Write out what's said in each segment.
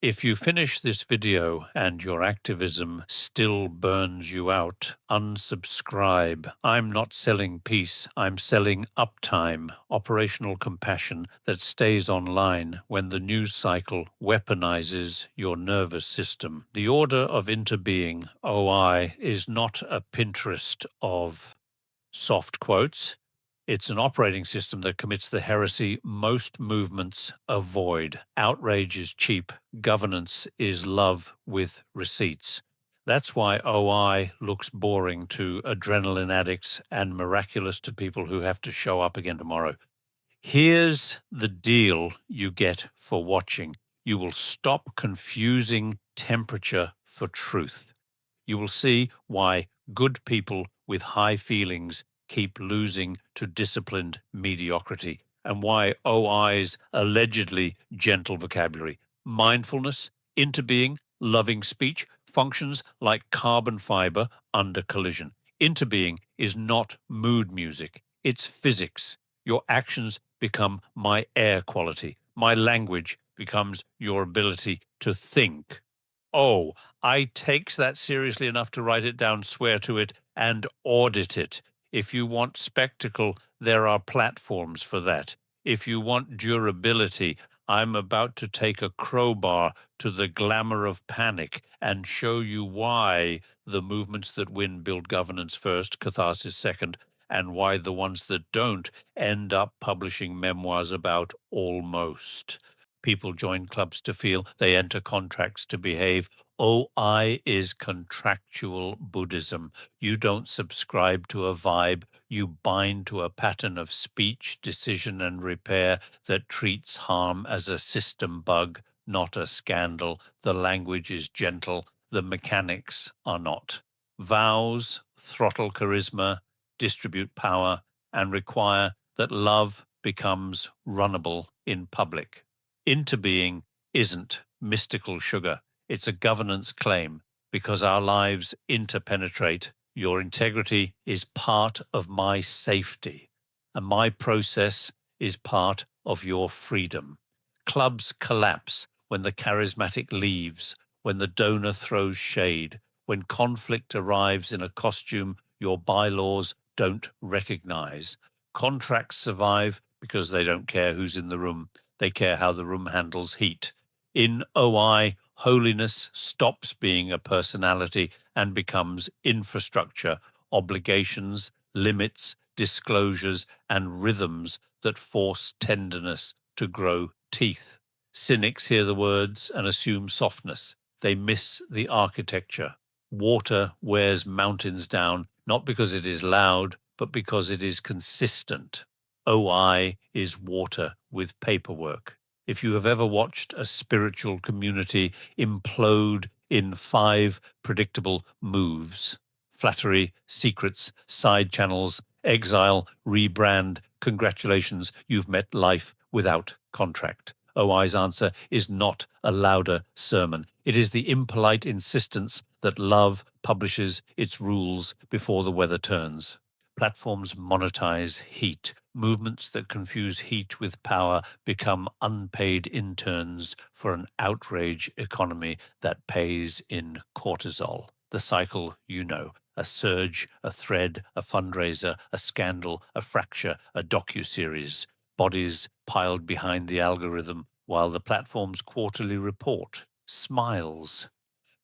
If you finish this video and your activism still burns you out, unsubscribe. I'm not selling peace, I'm selling uptime, operational compassion that stays online when the news cycle weaponizes your nervous system. The Order of Interbeing, OI, is not a Pinterest of soft quotes. It's an operating system that commits the heresy most movements avoid. Outrage is cheap. Governance is love with receipts. That's why OI looks boring to adrenaline addicts and miraculous to people who have to show up again tomorrow. Here's the deal you get for watching. You will stop confusing temperature for truth. You will see why good people with high feelings keep losing to disciplined mediocrity, and why OI's allegedly gentle vocabulary, mindfulness, interbeing, loving speech, functions like carbon fiber under collision. Interbeing is not mood music, it's physics. Your actions become my air quality. My language becomes your ability to think. Oh, I takes that seriously enough to write it down, swear to it, and audit it. If you want spectacle, there are platforms for that. If you want durability, I'm about to take a crowbar to the glamour of panic and show you why the movements that win build governance first, catharsis second, and why the ones that don't end up publishing memoirs about almost. People join clubs to feel, they enter contracts to behave. OI is contractual Buddhism. You don't subscribe to a vibe, you bind to a pattern of speech, decision, and repair that treats harm as a system bug, not a scandal. The language is gentle, the mechanics are not. Vows throttle charisma, distribute power, and require that love becomes runnable in public. Interbeing isn't mystical sugar. It's a governance claim because our lives interpenetrate. Your integrity is part of my safety, and my process is part of your freedom. Clubs collapse when the charismatic leaves, when the donor throws shade, when conflict arrives in a costume your bylaws don't recognize. Contracts survive because they don't care who's in the room. They care how the room handles heat. In OI, holiness stops being a personality and becomes infrastructure, obligations, limits, disclosures, and rhythms that force tenderness to grow teeth. Cynics hear the words and assume softness. They miss the architecture. Water wears mountains down, not because it is loud, but because it is consistent. OI is water with paperwork. If you have ever watched a spiritual community implode in 5 predictable moves, flattery, secrets, side channels, exile, rebrand, congratulations, you've met life without contract. OI's answer is not a louder sermon. It is the impolite insistence that love publishes its rules before the weather turns. Platforms monetize heat. Movements that confuse heat with power become unpaid interns for an outrage economy that pays in cortisol. The cycle you know. A surge, a thread, a fundraiser, a scandal, a fracture, a docuseries. Bodies piled behind the algorithm while the platform's quarterly report smiles.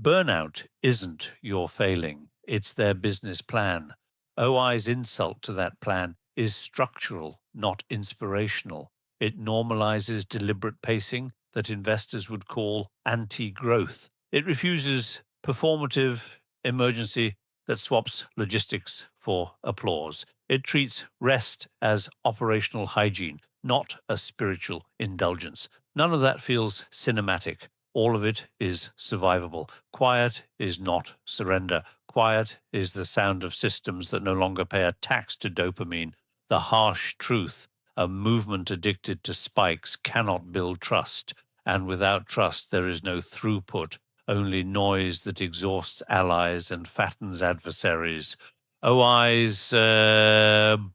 Burnout isn't your failing, it's their business plan. OI's insult to that plan is structural, not inspirational. It normalizes deliberate pacing that investors would call anti-growth. It refuses performative emergency that swaps logistics for applause. It treats rest as operational hygiene, not a spiritual indulgence. None of that feels cinematic. All of it is survivable. Quiet is not surrender. Quiet is the sound of systems that no longer pay a tax to dopamine. The harsh truth, a movement addicted to spikes cannot build trust. And without trust, there is no throughput, only noise that exhausts allies and fattens adversaries. OI's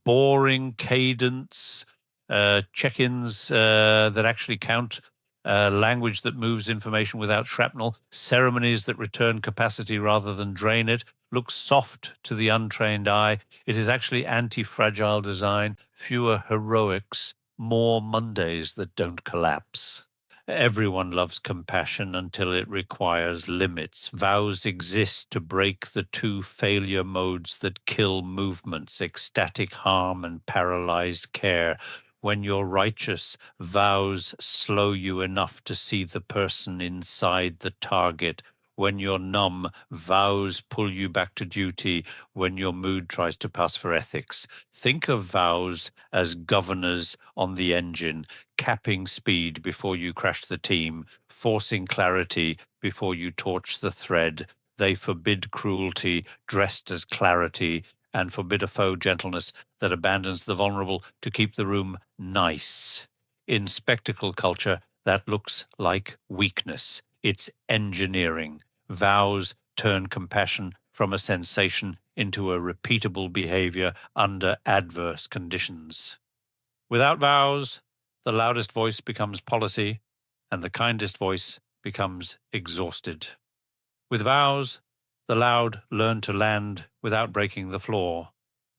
boring cadence, check-ins that actually count, language that moves information without shrapnel, ceremonies that return capacity rather than drain it, looks soft to the untrained eye. It is actually anti-fragile design, fewer heroics, more Mondays that don't collapse. Everyone loves compassion until it requires limits. Vows exist to break the two failure modes that kill movements, ecstatic harm and paralyzed care. When you're righteous, vows slow you enough to see the person inside the target. When you're numb, vows pull you back to duty when your mood tries to pass for ethics. Think of vows as governors on the engine, capping speed before you crash the team, forcing clarity before you torch the thread. They forbid cruelty dressed as clarity and forbid a faux gentleness that abandons the vulnerable to keep the room nice. In spectacle culture, that looks like weakness. It's engineering. Vows turn compassion from a sensation into a repeatable behavior under adverse conditions. Without vows, the loudest voice becomes policy, and the kindest voice becomes exhausted. With vows, the loud learn to land without breaking the floor,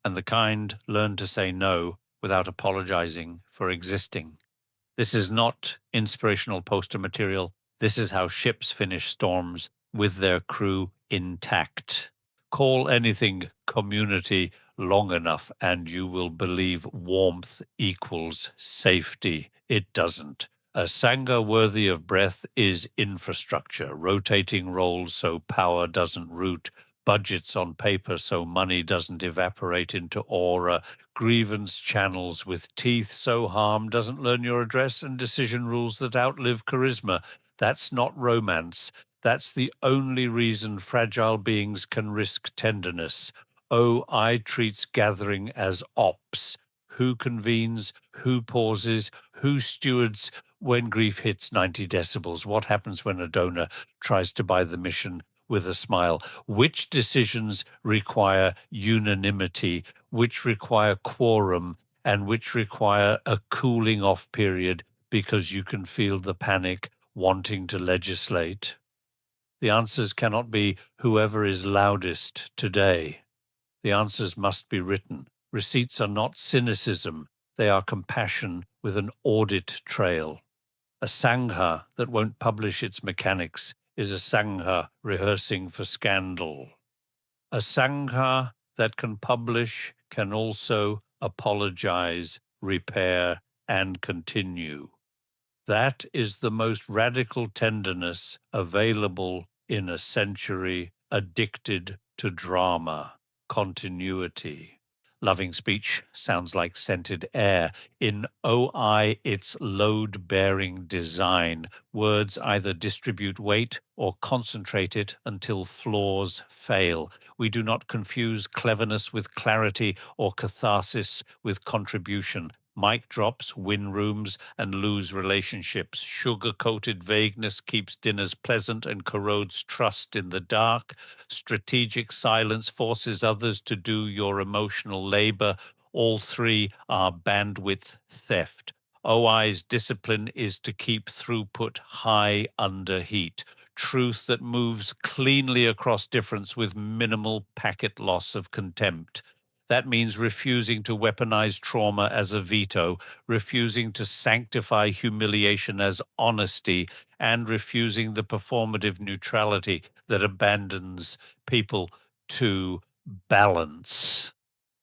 and the kind learn to say no without apologizing for existing. This is not inspirational poster material. This is how ships finish storms with their crew intact. Call anything community long enough and you will believe warmth equals safety. It doesn't. A Sangha worthy of breath is infrastructure, rotating roles so power doesn't root, budgets on paper so money doesn't evaporate into aura, grievance channels with teeth so harm doesn't learn your address, and decision rules that outlive charisma. That's not romance. That's the only reason fragile beings can risk tenderness. I treats gathering as ops. Who convenes? Who pauses? Who stewards when grief hits 90 decibels? What happens when a donor tries to buy the mission with a smile? Which decisions require unanimity, which require quorum, and which require a cooling off period because you can feel the panic wanting to legislate? The answers cannot be whoever is loudest today. The answers must be written. Receipts are not cynicism. They are compassion with an audit trail. A Sangha that won't publish its mechanics is a Sangha rehearsing for scandal. A Sangha that can publish can also apologize, repair, and continue. That is the most radical tenderness available in a century addicted to drama, continuity. Loving speech sounds like scented air. In OI, it's load-bearing design. Words either distribute weight or concentrate it until flaws fail. We do not confuse cleverness with clarity or catharsis with contribution. Mic drops win rooms and lose relationships. Sugar-coated vagueness keeps dinners pleasant and corrodes trust in the dark. Strategic silence forces others to do your emotional labor. All three are bandwidth theft. OI's discipline is to keep throughput high under heat. Truth that moves cleanly across difference with minimal packet loss of contempt. That means refusing to weaponize trauma as a veto, refusing to sanctify humiliation as honesty, and refusing the performative neutrality that abandons people to balance.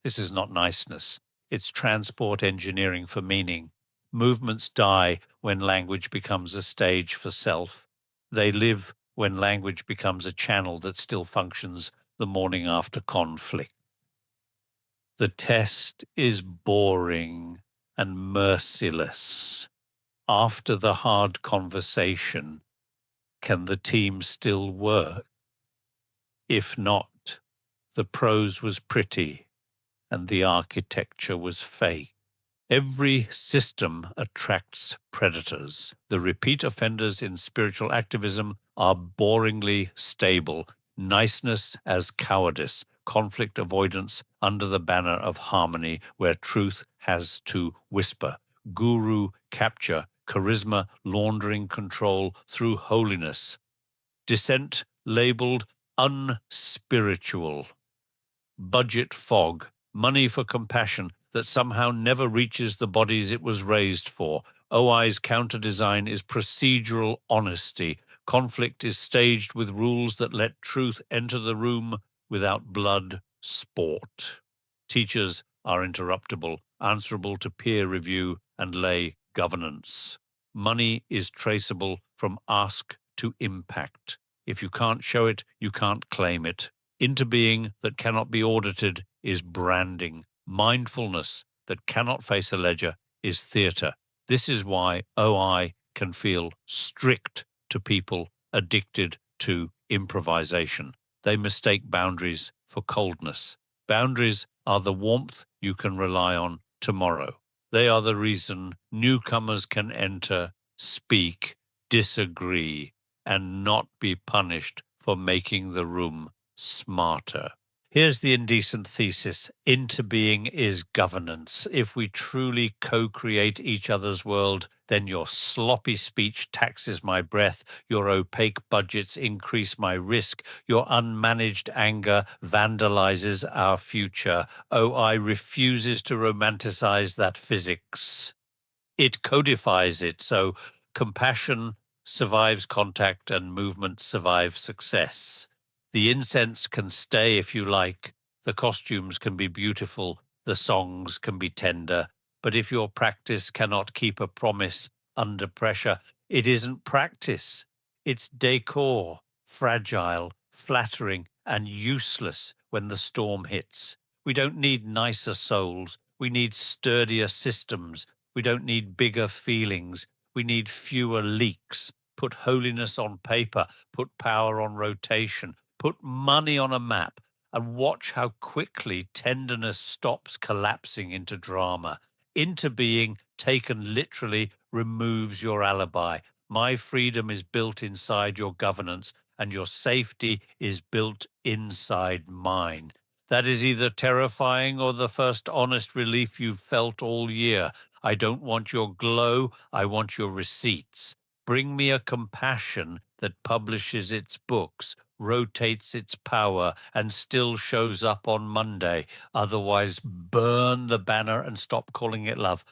This is not niceness. It's transport engineering for meaning. Movements die when language becomes a stage for self. They live when language becomes a channel that still functions the morning after conflict. The test is boring and merciless. After the hard conversation, can the team still work? If not, the prose was pretty and the architecture was fake. Every system attracts predators. The repeat offenders in spiritual activism are boringly stable. Niceness as cowardice, conflict avoidance under the banner of harmony where truth has to whisper. Guru capture charisma laundering control through holiness, dissent labeled unspiritual, budget fog, money for compassion that somehow never reaches the bodies it was raised for. OI's counter-design is procedural honesty. Conflict is staged with rules that let truth enter the room without blood sport. Teachers are interruptible, answerable to peer review and lay governance. Money is traceable from ask to impact. If you can't show it, you can't claim it. Interbeing that cannot be audited is branding. Mindfulness that cannot face a ledger is theatre. This is why OI can feel strict to people addicted to improvisation. They mistake boundaries for coldness. Boundaries are the warmth you can rely on tomorrow. They are the reason newcomers can enter, speak, disagree, and not be punished for making the room smarter. Here's the indecent thesis. Interbeing is governance. If we truly co-create each other's world, then your sloppy speech taxes my breath, your opaque budgets increase my risk, your unmanaged anger vandalizes our future. OI refuses to romanticize that physics. It codifies it, so compassion survives contact and movement survives success. The incense can stay if you like, the costumes can be beautiful, the songs can be tender, but if your practice cannot keep a promise under pressure, it isn't practice. It's decor, fragile, flattering, and useless when the storm hits. We don't need nicer souls, we need sturdier systems. We don't need bigger feelings. We need fewer leaks. Put holiness on paper. Put power on rotation. Put money on a map. And watch how quickly tenderness stops collapsing into drama. Interbeing, taken literally, removes your alibi. My freedom is built inside your governance, and your safety is built inside mine. That is either terrifying or the first honest relief you've felt all year. I don't want your glow, I want your receipts. Bring me a compassion that publishes its books, rotates its power, and still shows up on Monday. Otherwise, burn the banner and stop calling it love.